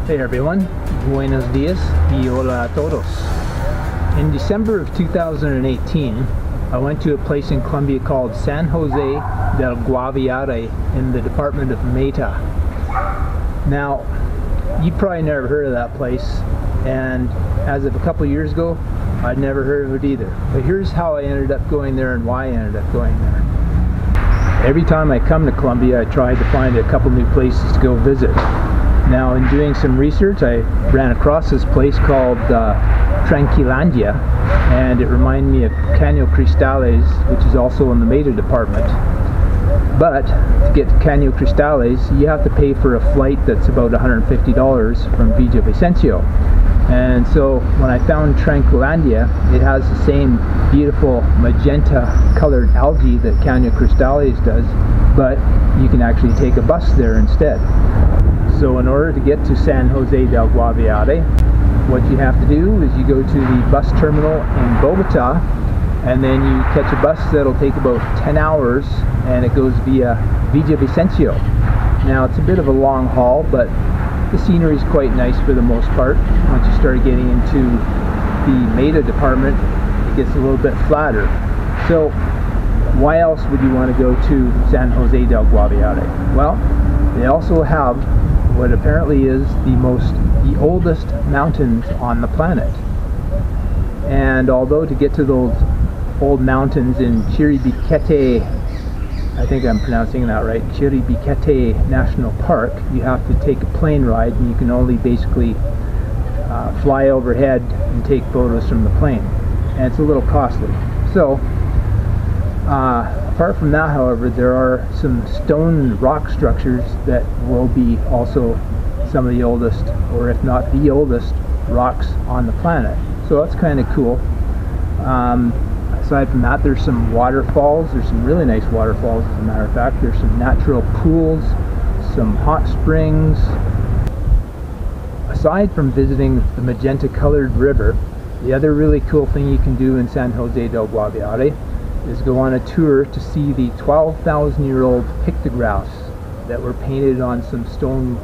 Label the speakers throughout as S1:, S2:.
S1: Hey everyone, buenos dias y hola a todos. In December of 2018, I went to a place in Colombia called San Jose del Guaviare in the department of Magenta. Now, you probably never heard of that place, and as of a couple years ago, I'd never heard of it either. But here's how I ended up going there and why I ended up going there. Every time I come to Colombia, I try to find a couple new places to go visit. Now, in doing some research, I ran across this place called Tranquilandia, and it reminded me of Cano Cristales, which is also in the Magenta department. But to get to Cano Cristales, you have to pay for a flight that's about $150 from Villavicencio. And so when I found Tranquilandia, it has the same beautiful magenta colored algae that Cano Cristales does, but you can actually take a bus there instead. So in order to get to San Jose del Guaviare, what you have to do is you go to the bus terminal in Bogota, and then you catch a bus that'll take about 10 hours, and it goes via Villavicencio. Now it's a bit of a long haul, but the scenery is quite nice for the most part. Once you start getting into the Magenta department, it gets a little bit flatter. So why else would you want to go to San Jose del Guaviare? Well, they also have what apparently is the oldest mountains on the planet. And although to get to those old mountains in Chiribiquete, I think I'm pronouncing that right, Chiribiquete National Park, you have to take a plane ride, and you can only basically fly overhead and take photos from the plane. And it's a little costly. So, apart from that, however, there are some stone rock structures that will be also some of the oldest, or if not the oldest, rocks on the planet. So that's kind of cool. Aside from that, there's some waterfalls. There's some really nice waterfalls, as a matter of fact. There's some natural pools, some hot springs. Aside from visiting the magenta colored river, the other really cool thing you can do in San Jose del Guaviare is go on a tour to see the 12,000-year-old pictographs that were painted on some stone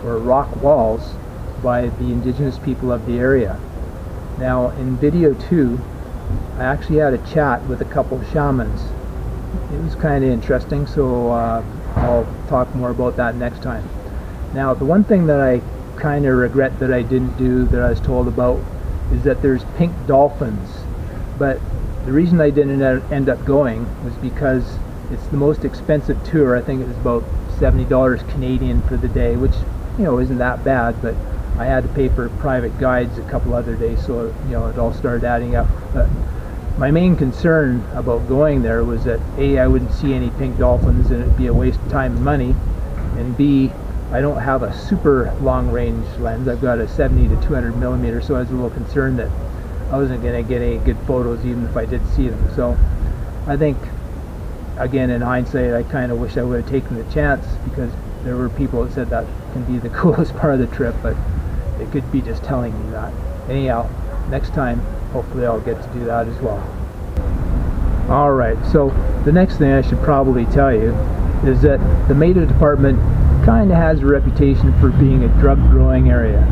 S1: or rock walls by the indigenous people of the area. Now, in video 2, I actually had a chat with a couple of shamans. It was kind of interesting, so I'll talk more about that next time. Now, the one thing that I kind of regret that I didn't do, that I was told about, is that there's pink dolphins. But the reason I didn't end up going was because it's the most expensive tour. I think it was about $70 Canadian for the day, which, you know, isn't that bad, but I had to pay for private guides a couple other days, so, you know, it all started adding up. But my main concern about going there was that A, I wouldn't see any pink dolphins and it'd be a waste of time and money, and B, I don't have a super long range lens. I've got a 70 to 200 millimeter, so I was a little concerned that I wasn't going to get any good photos even if I did see them. So I think, again, in hindsight, I kind of wish I would have taken the chance, because there were people that said that can be the coolest part of the trip, but they could be just telling me that. Anyhow, next time, hopefully I'll get to do that as well. Alright, so the next thing I should probably tell you is that the Magenta department kind of has a reputation for being a drug growing area.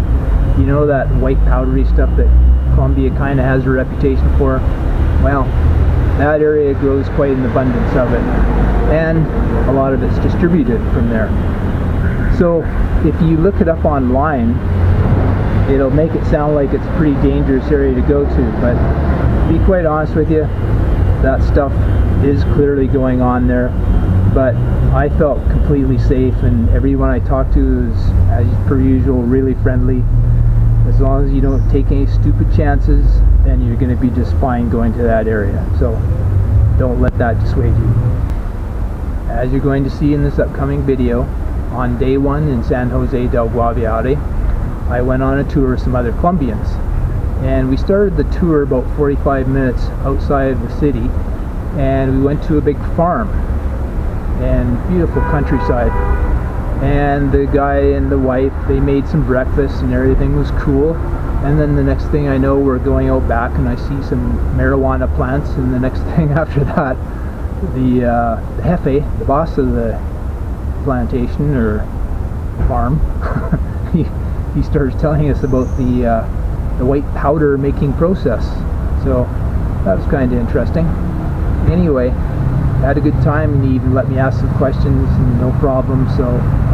S1: You know, that white powdery stuff that Colombia kind of has a reputation for? Well, that area grows quite an abundance of it, and a lot of it's distributed from there. So if you look it up online, it'll make it sound like it's a pretty dangerous area to go to, but to be quite honest with you, that stuff is clearly going on there. But I felt completely safe, and everyone I talked to is, as per usual, really friendly. As long as you don't take any stupid chances, then you're going to be just fine going to that area. So don't let that dissuade you. As you're going to see in this upcoming video, on day 1 in San Jose del Guaviare, I went on a tour with some other Colombians. And we started the tour about 45 minutes outside of the city, and we went to a big farm and beautiful countryside. And the guy and the wife, they made some breakfast and everything was cool. And then the next thing I know, we're going out back and I see some marijuana plants, and the next thing after that, the jefe, the boss of the plantation or farm, he starts telling us about the white powder making process. So that was kind of interesting. Anyway, had a good time, and he even let me ask some questions, and no problem. So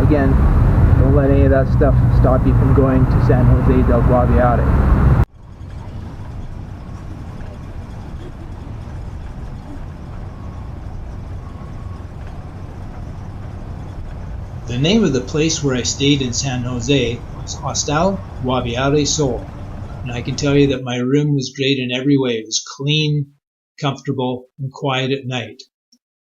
S1: again, don't let any of that stuff stop you from going to San Jose del Guaviare. The name of the place where I stayed in San Jose was Hostel Guaviare Sol, and I can tell you that my room was great in every way. It was clean, comfortable, and quiet at night.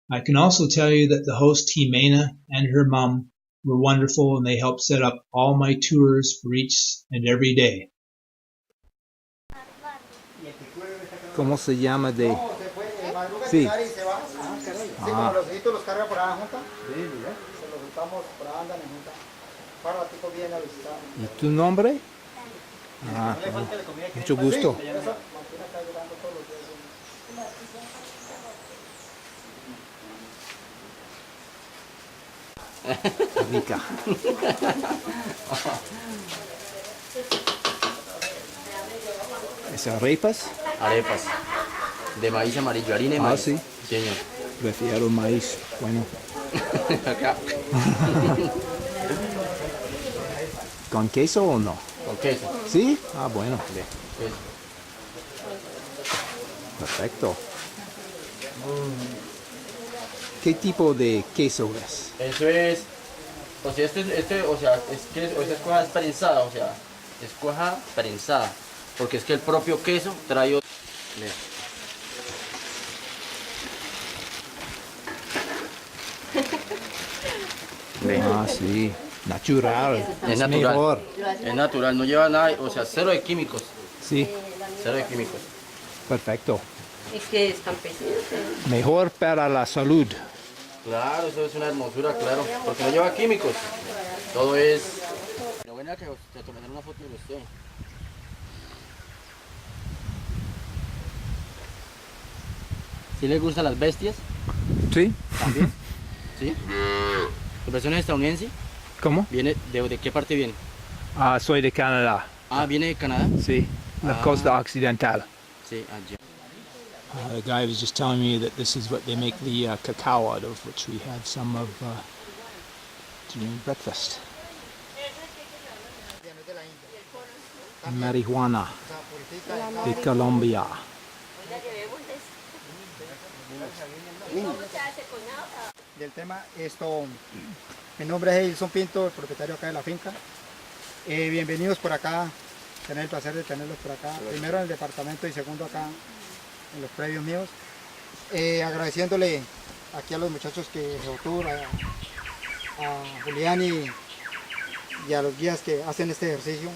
S1: I can also tell you that the host Jimena and her mom were wonderful, and they helped set up all my tours for each and every day. ¿Cómo se llama de? Sí. Ah. ¿Y tu nombre? Ah, mucho gusto. Rica. ¿Es arepas?
S2: Arepas. De maíz amarillo, harina y maíz.
S1: Ah, sí.
S2: Señor.
S1: Prefiero maíz. Bueno.
S2: Acá.
S1: ¿Con queso o no?
S2: Con queso.
S1: ¿Sí? Ah, bueno.
S2: Queso.
S1: Perfecto. ¿Qué tipo de queso es?
S2: Eso es, o sea, o sea, es cuaja prensada, o sea, es cuaja prensada, porque es que el propio queso trae otro.
S1: Ah, sí. Natural.
S2: Es natural.
S1: Mejor.
S2: Es natural, no lleva nada, o sea, cero de químicos.
S1: Sí.
S2: Cero de químicos.
S1: Perfecto.
S3: Es que es campesino.
S1: Mejor para la salud.
S2: Claro, eso es una hermosura, claro, porque no lleva químicos. Todo es. Pero bueno, que te tomaré una foto de usted. ¿Sí le gustan las bestias?
S1: ¿Sí?
S2: ¿También? ¿Sí? ¿Tu persona es estadounidense?
S1: ¿Cómo?
S2: ¿Viene de qué parte viene?
S1: Ah, soy de Canadá.
S2: Ah, ¿viene de Canadá?
S1: Sí. La costa occidental.
S2: Sí, allá.
S1: The guy was just telling me that this is what they make the cacao out of, which we had some of during breakfast. Marihuana de Colombia.
S4: Del tema, mi nombre es Edson Pinto, el propietario acá de la finca. Bienvenidos por acá, tener el placer de tenerlos por acá, primero en el departamento y segundo acá en los predios míos. Agradeciéndole aquí a los muchachos que a Julián y a los guías que hacen este ejercicio,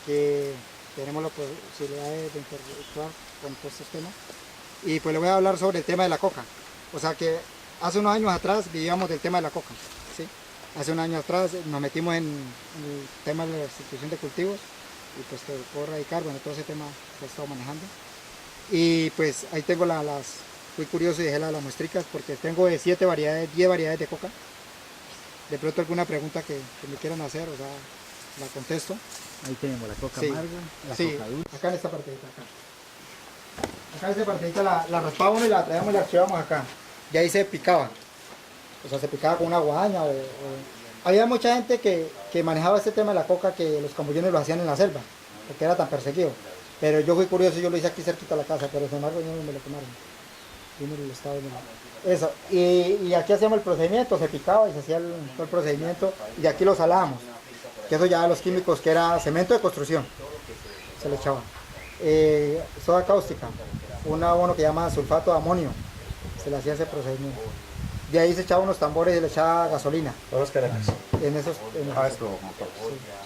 S4: que tenemos la posibilidad de interactuar con todos estos temas. Y pues le voy a hablar sobre el tema de la coca. O sea que hace unos años atrás vivíamos del tema de la coca, ¿sí? Hace unos años atrás nos metimos en el tema de la restitución de cultivos y pues tocó radicar, bueno, todo ese tema que he estado manejando. Y pues ahí tengo fui curioso y dejé las muestricas porque tengo de 10 variedades de coca. De pronto alguna pregunta que me quieran hacer, o sea, la contesto.
S5: Ahí tenemos la coca
S4: Sí,
S5: amarga, la
S4: sí,
S5: coca dulce.
S4: acá en esta partecita, acá. Acá en esta partecita la raspábamos y la traíamos y la archivamos acá. Y ahí se picaba. O sea, se picaba con una guadaña Había mucha gente que manejaba este tema de la coca, que los camboyanos lo hacían en la selva, porque era tan perseguido. Pero yo fui curioso y yo lo hice aquí cerquita de la casa, pero sin embargo no me lo tomaron. Vino el estado de eso. Y aquí hacíamos el procedimiento, se picaba y se hacía todo el procedimiento y de aquí lo salábamos. Que eso ya los químicos, que era cemento de construcción, se le echaba. Soda cáustica, un abono que llama sulfato de amonio, se le hacía ese procedimiento. De ahí se echaba unos tambores y le echaba gasolina.
S6: Unos canetas.
S4: Esto,
S6: motor.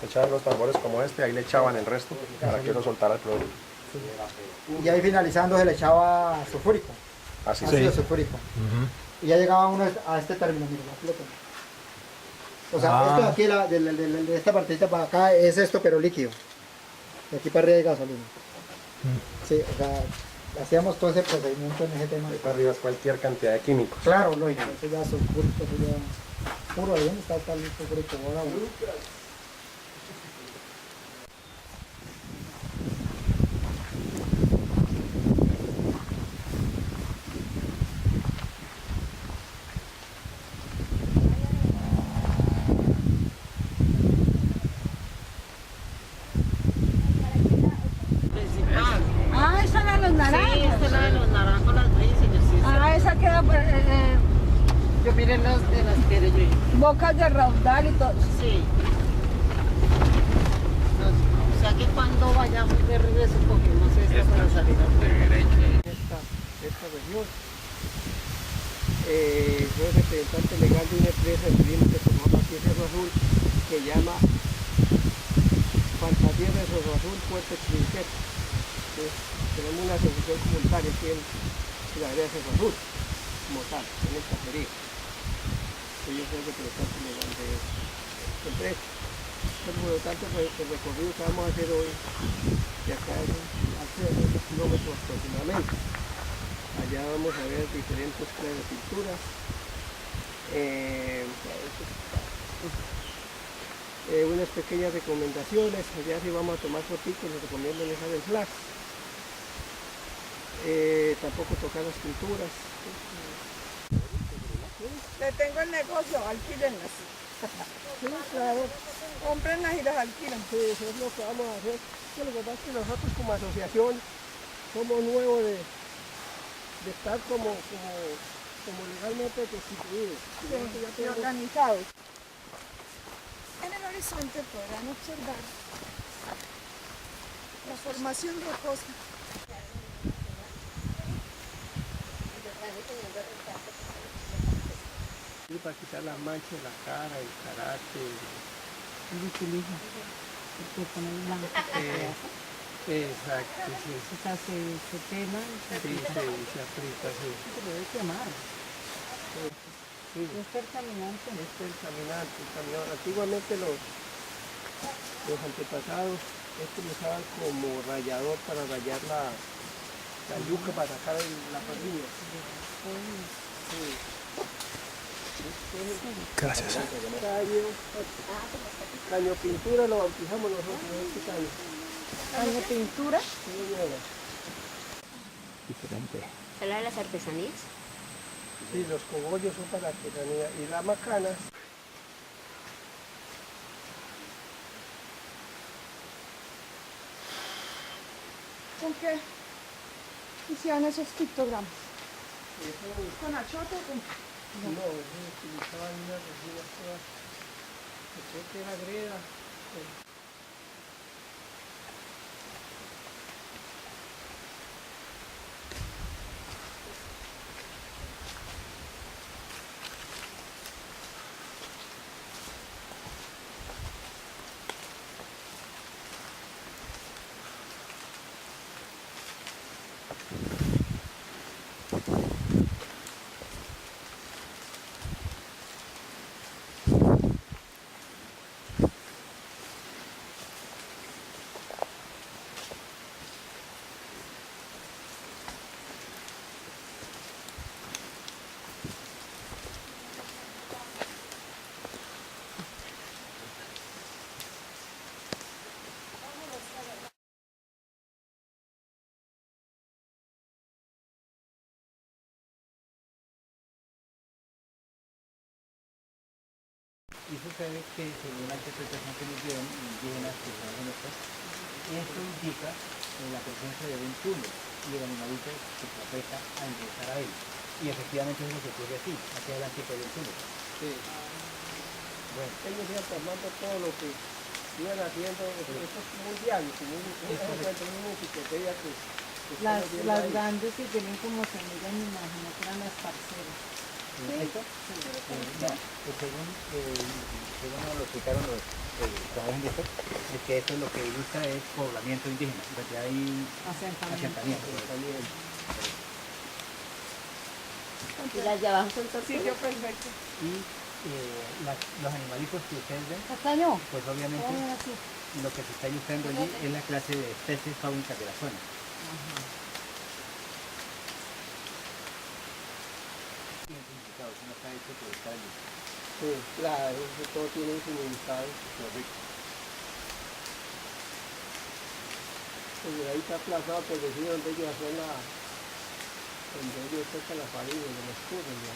S6: Se echaban los tambores como este, ahí le echaban el resto para que uno soltara el producto.
S4: Y ahí finalizando se le echaba sulfúrico.
S6: Así
S4: ácido sulfúrico. Y ya llegaba uno a este término, mira, aquí lo tengo. O sea, esto de aquí, de esta partecita para acá es esto, pero líquido. De aquí para arriba hay gasolina. Sí, o sea, hacíamos todo ese procedimiento en ese tema.
S6: Ahí para arriba es cualquier cantidad de químicos.
S4: Claro, lógico, eso ya es sulfúrico, eso ya puro, ahí está el sulfúrico ahora.
S3: Porque miren los de las que yo.
S5: Bocas de raudal y todo.
S3: Sí. O sea que cuando vayamos de regreso cogemos esta para salir a
S7: esta región. Soy representante legal de una empresa de turismo que se llama aquí Cerro Azul, que llama Fantasía de Cerro Azul, Puerto Trinquet. Tenemos una asociación comunitaria aquí en la área de Cerro Azul, como tal, en el caserío. Yo soy representante legal de esta empresa. Por lo tanto, el recorrido que vamos a hacer hoy, de acá a 11 kilómetros aproximadamente. Allá vamos a ver diferentes clases de pinturas. Unas pequeñas recomendaciones. Allá sí vamos a tomar fotitos, les recomiendo dejar el flash. Tampoco tocar las pinturas.
S5: Le tengo el negocio, alquílenlas.
S7: Sí, claro.
S5: Cómprenlas y las alquilan.
S7: Sí, eso es lo que vamos a hacer. Lo que pasa es que nosotros como asociación somos nuevos de estar como legalmente constituidos.
S5: Sí, y organizados. En el horizonte podrán observar la formación rocosa.
S7: Y para quitar las manchas de la cara, el carácter.
S5: Lo utiliza. Porque pone blanco.
S7: Exacto, sí.
S5: O sea, se quema y se
S7: Sí,
S5: aplica.
S7: se aprieta, sí.
S5: Se debe quemar.
S7: Sí.
S5: Es percaminante.
S7: Este es el caminante, el caminador. Antiguamente los antepasados esto lo usaban como rallador para rayar la yuca para sacar la parrilla. Sí.
S1: Gracias.
S7: Caño pintura lo bautizamos nosotros este caño.
S5: ¿Caño pintura?
S7: Sí, señora.
S1: Diferente.
S3: ¿Habla de las artesanías?
S7: Sí, los cogollos son para artesanía y las macanas.
S5: ¿Con qué hicieron esos pictogramas? ¿Con achote o con...?
S7: No, ellos utilizaban unas resinas todas. Creo que era greda.
S8: Y sucede que según la interpretación que nos dieron indígenas que son nuestras, esto indica la presencia de un túnel y el animalito se apresta a ingresar a él. Y efectivamente es lo que ocurre aquí, hacia adelante por el túnel.
S7: Sí.
S8: Bueno,
S7: Ellos iban tomando todo lo que iban haciendo, esto es como un diario, como una enciclopedia que
S5: Las
S7: estamos viendo ahí.
S5: grandes que tienen como semilla, me imagino que eran las parceras.
S8: ¿esto? No, pues según nos lo explicaron los trabajadores de esto, es que esto es lo que ilustra es poblamiento indígena, porque hay asentamiento.
S3: Y las de abajo son
S5: Sitio
S3: tortugas.
S5: perfecto.
S8: Y los animalitos que ustedes ven,
S5: ¿Castaño?
S8: pues obviamente
S5: Así.
S8: lo que se está ilustrando allí es la clase de especies fáunicas de la zona. Identificados, no está hecho por estar allí.
S7: Sí, claro, eso todo tiene un significado.
S8: Correcto.
S7: Porque ahí está aplazado por decir donde ellos hacen donde ellos tocan la farina, donde los curren, ¿no?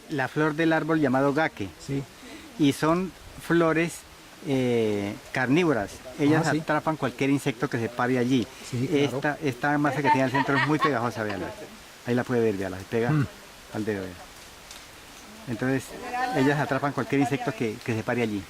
S8: La flor del árbol llamado gaque.
S1: Sí.
S8: Y son flores carnívoras. Ellas
S1: Ah, sí.
S8: atrapan cualquier insecto que se pare allí.
S1: Sí, claro.
S8: Esta masa que tiene al centro es muy pegajosa, véala. Ahí la puede ver, véala, se pega al dedo. Vea. Entonces, ellas atrapan cualquier insecto que se pare allí.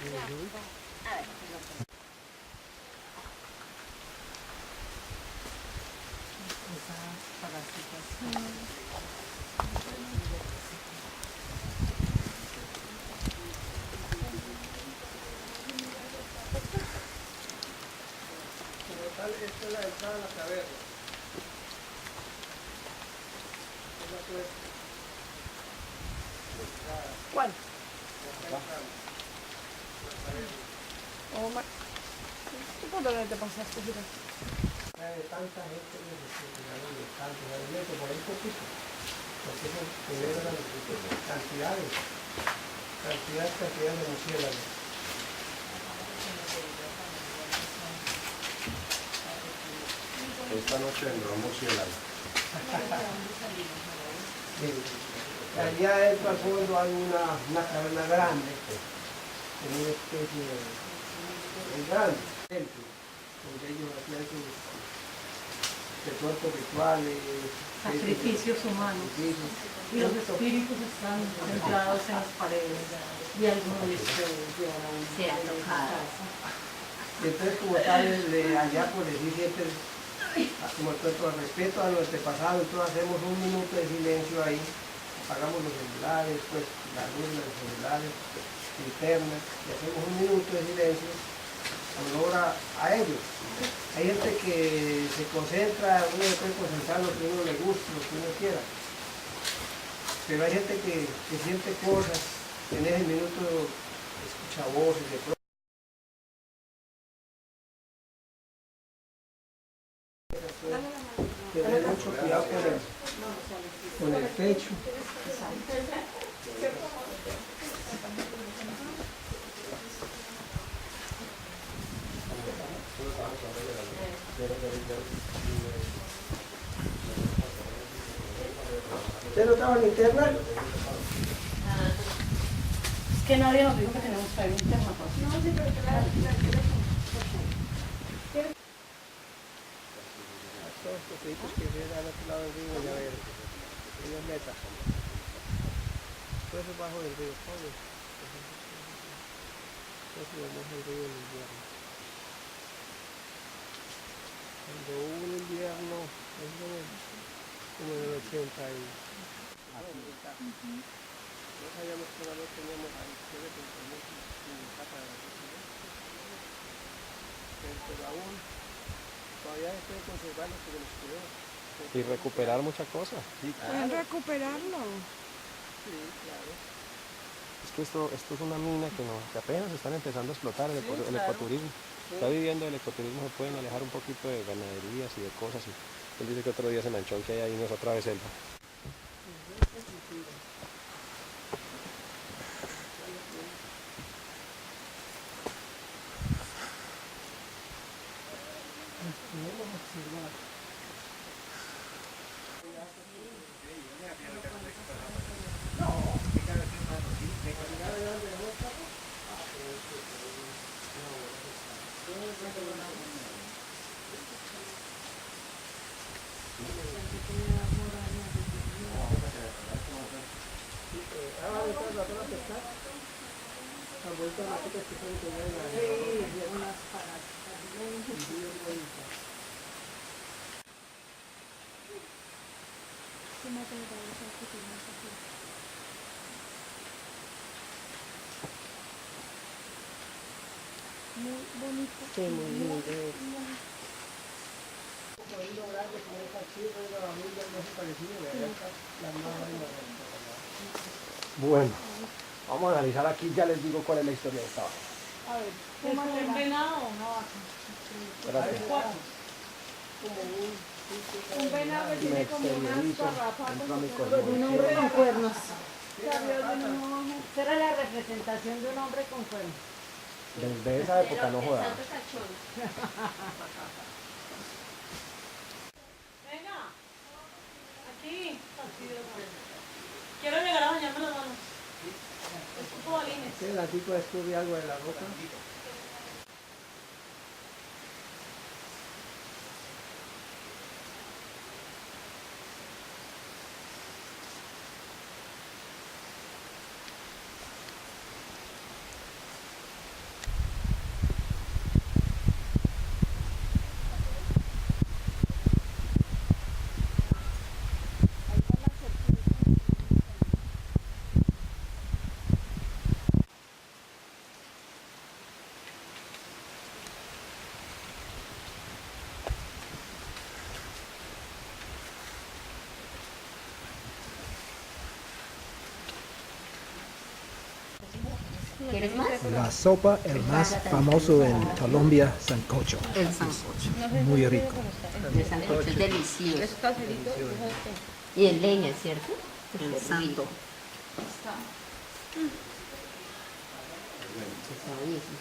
S7: Esta es la entrada a la caverna.
S5: ¿Cuál? Oh, ¿tú por dónde te pasaste, mira?
S7: Tanta gente necesita tanto alimento por ahí poquito. Porque eso primero eran cantidades de murciélagos.
S6: Esta noche vendrá un murciélago.
S7: Allá dentro al fondo hay una caverna grande, con una especie de grande, donde ellos hacían sus rituales,
S3: Sacrificios humanos. Y los espíritus están centrados en las paredes y algunos se ha tocado.
S7: Y entonces como tal, allá por decir siempre, como el respeto a los antepasados, entonces hacemos un minuto de silencio ahí, apagamos los celulares, pues la luz de los celulares, linternas, y hacemos un minuto de silencio en honor a ellos. Hay gente que se concentra, uno se puede concentrar lo que uno le gusta, lo que uno quiera, pero hay gente que siente cosas, en ese minuto escucha voces, de pronto. Tener mucho cuidado con el techo. ¿Usted no estaba en linterna?
S3: Es que nadie nos dijo que tenemos que ir interno. No, sí, pero
S7: Todos estos fritos que vienen al otro lado del río, ya ven, ellos metas. Todo eso bajo del río, todo eso. Eso vemos el río en invierno. Cuando hubo un invierno, como en el 80 y... No sabíamos que una vez teníamos ahí, en casa de la sociedad. Pero aún, todavía se puede conservar lo que nos quedó.
S6: Y recuperar muchas cosas.
S7: Sí,
S5: ¿Pueden recuperarlo?
S7: Sí, claro.
S6: Es que esto es una mina que apenas están empezando a explotar el ecoturismo. Está viviendo el ecoturismo, se pueden alejar un poquito de ganaderías y de cosas. Y él dice que otro día se manchó que hay ahí no es otra vez selva.
S5: Muy bonito.
S7: Sí, muy lindo. Poniendo grande como esta chica, la familia no se parecía, la Bueno, vamos a analizar aquí, ya les digo cuál es la historia de esta vaina.
S5: A ver,
S3: ¿Es un venado o una vaca?
S7: Espérate.
S5: un venado que tiene como unas garrapatas.
S7: Entra mi
S3: Un hombre con cuernos.
S5: No,
S3: Será la representación de un hombre con cuernos.
S6: Desde esa época no jodas.
S3: Venga, aquí. Quiero llegar a bañarme las manos. Escupo balines.
S7: ¿El tipo descubre algo de la roca?
S5: ¿Quieres más?
S1: La sopa, el más famoso en Colombia, sancocho.
S5: El sancocho.
S1: Muy rico.
S5: El sancocho es delicioso. Y en leña, ¿cierto? El santo. Está buenísimo.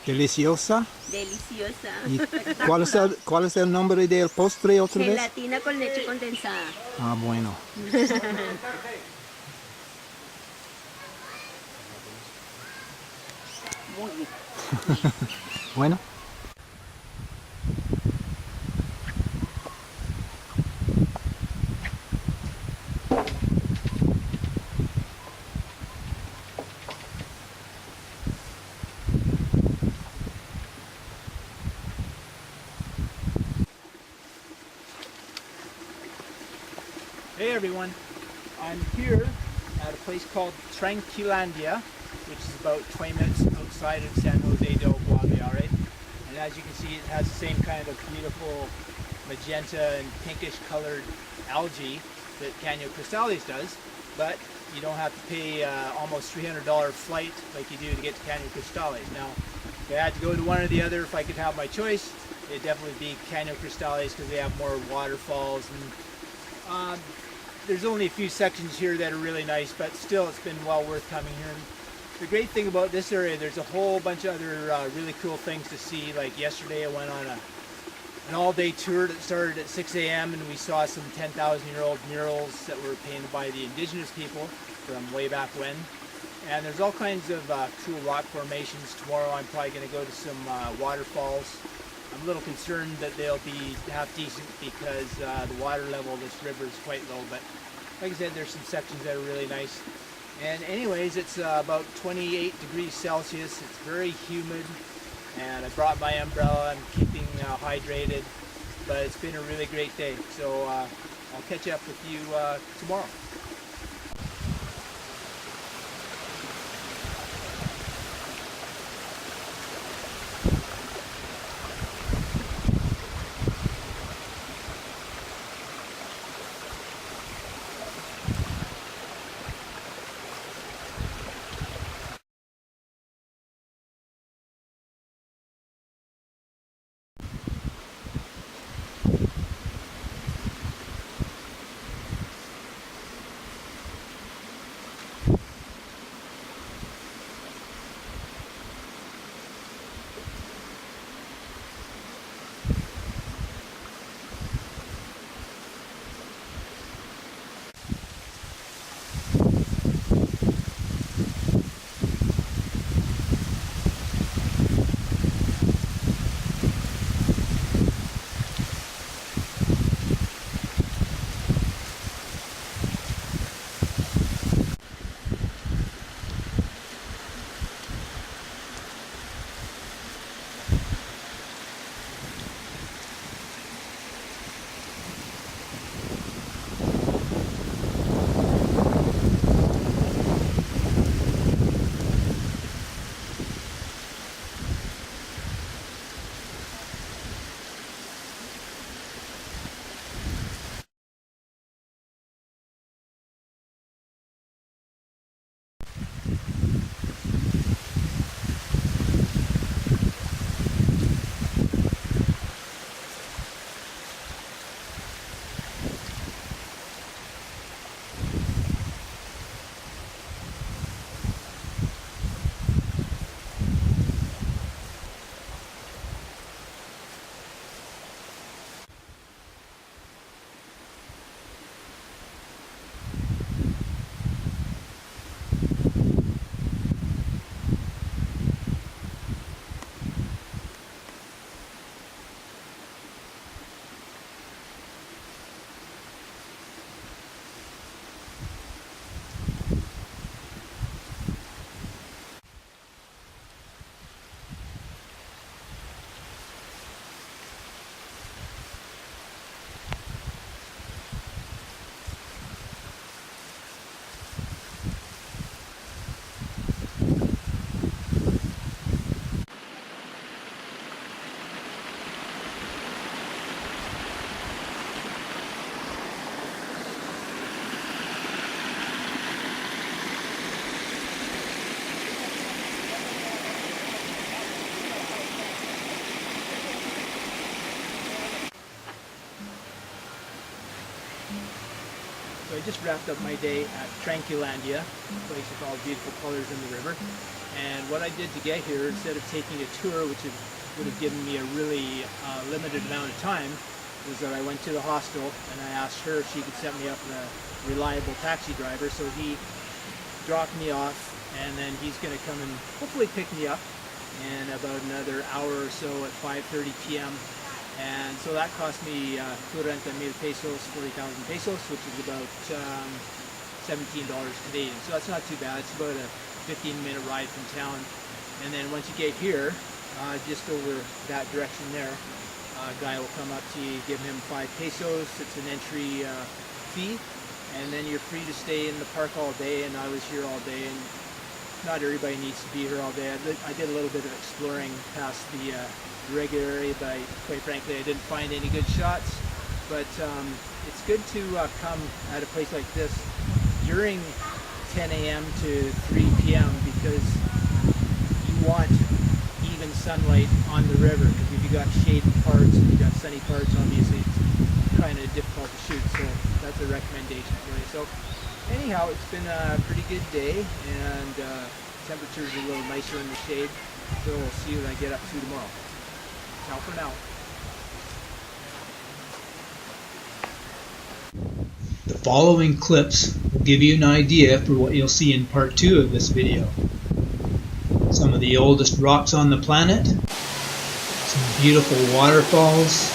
S1: Deliciosa.
S5: Deliciosa.
S1: ¿Y cuál es el nombre del postre otra vez?
S5: Gelatina con leche condensada.
S1: Ah, bueno.
S5: Muy bien.
S1: Bueno. everyone. I'm here at a place called Tranquilandia, which is about 20 minutes outside of San Jose del Guaviare. And as you can see, it has the same kind of beautiful magenta and pinkish colored algae that Cano Cristales does, but you don't have to pay almost $300 flight like you do to get to Cano Cristales. Now, if I had to go to one or the other, if I could have my choice, it'd definitely be Cano Cristales because they have more waterfalls, and there's only a few sections here that are really nice, but still it's been well worth coming here. And the great thing about this area, there's a whole bunch of other really cool things to see. Like yesterday I went on an all-day tour that started at 6 a.m. and we saw some 10,000-year-old murals that were painted by the indigenous people from way back when. And there's all kinds of cool rock formations. Tomorrow I'm probably going to go to some waterfalls. I'm a little concerned that they'll be half decent because the water level of this river is quite low, but like I said, there's some sections that are really nice. And anyways, it's about 28 degrees Celsius. It's very humid, and I brought my umbrella. I'm keeping hydrated, but it's been a really great day. So I'll catch up with you tomorrow. So I just wrapped up my day at Tranquilandia, a place with all beautiful colors in the river. And what I did to get here, instead of taking a tour, which would have given me a really limited amount of time, was that I went to the hostel and I asked her if she could set me up with a reliable taxi driver. So he dropped me off, and then he's going to come and hopefully pick me up in about another hour or so at 5:30 p.m. And so that cost me 40,000 pesos, 40,000 pesos, which is about $17 Canadian. So that's not too bad. It's about a 15-minute ride from town. And then once you get here, just over that direction there, a guy will come up to you, give him 5 pesos. It's an entry fee. and then you're free to stay in the park all day, and I was here all day, and not everybody needs to be here all day. I did a little bit of exploring past the regular area, but quite frankly I didn't find any good shots. But it's good to come at a place like this during 10 a.m. to 3 p.m. because you want even sunlight on the river, because if you got shaded parts and you got sunny parts, obviously it's kind of difficult to shoot, so that's a recommendation for you. So anyhow, it's been a pretty good day, and temperatures are a little nicer in the shade, so we'll see what I get up to tomorrow. Ciao for now.
S9: The following clips will give you an idea for what you'll see in part 2 of this video. Some of the oldest rocks on the planet, some beautiful waterfalls,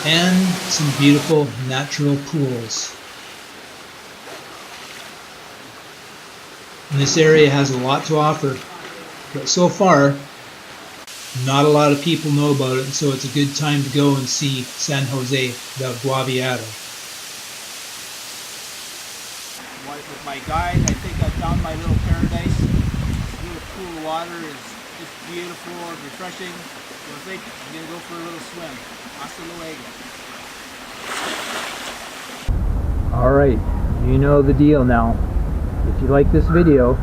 S9: and some beautiful natural pools. And this area has a lot to offer, but so far not a lot of people know about it, and so it's a good time to go and see San Jose del Guaviare.
S1: With my guide, I think I found my little paradise. This little pool of water is just beautiful and refreshing. So I think I'm going to go for a little swim. Hasta luego. Alright, you know the deal now. If you like this video,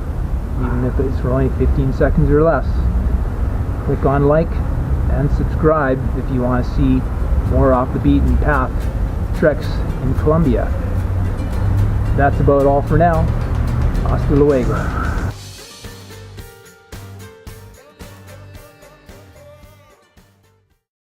S1: even if it's for only 15 seconds or less, click on like and subscribe if you want to see more off the beaten path treks in Colombia. That's about all for now. Hasta luego.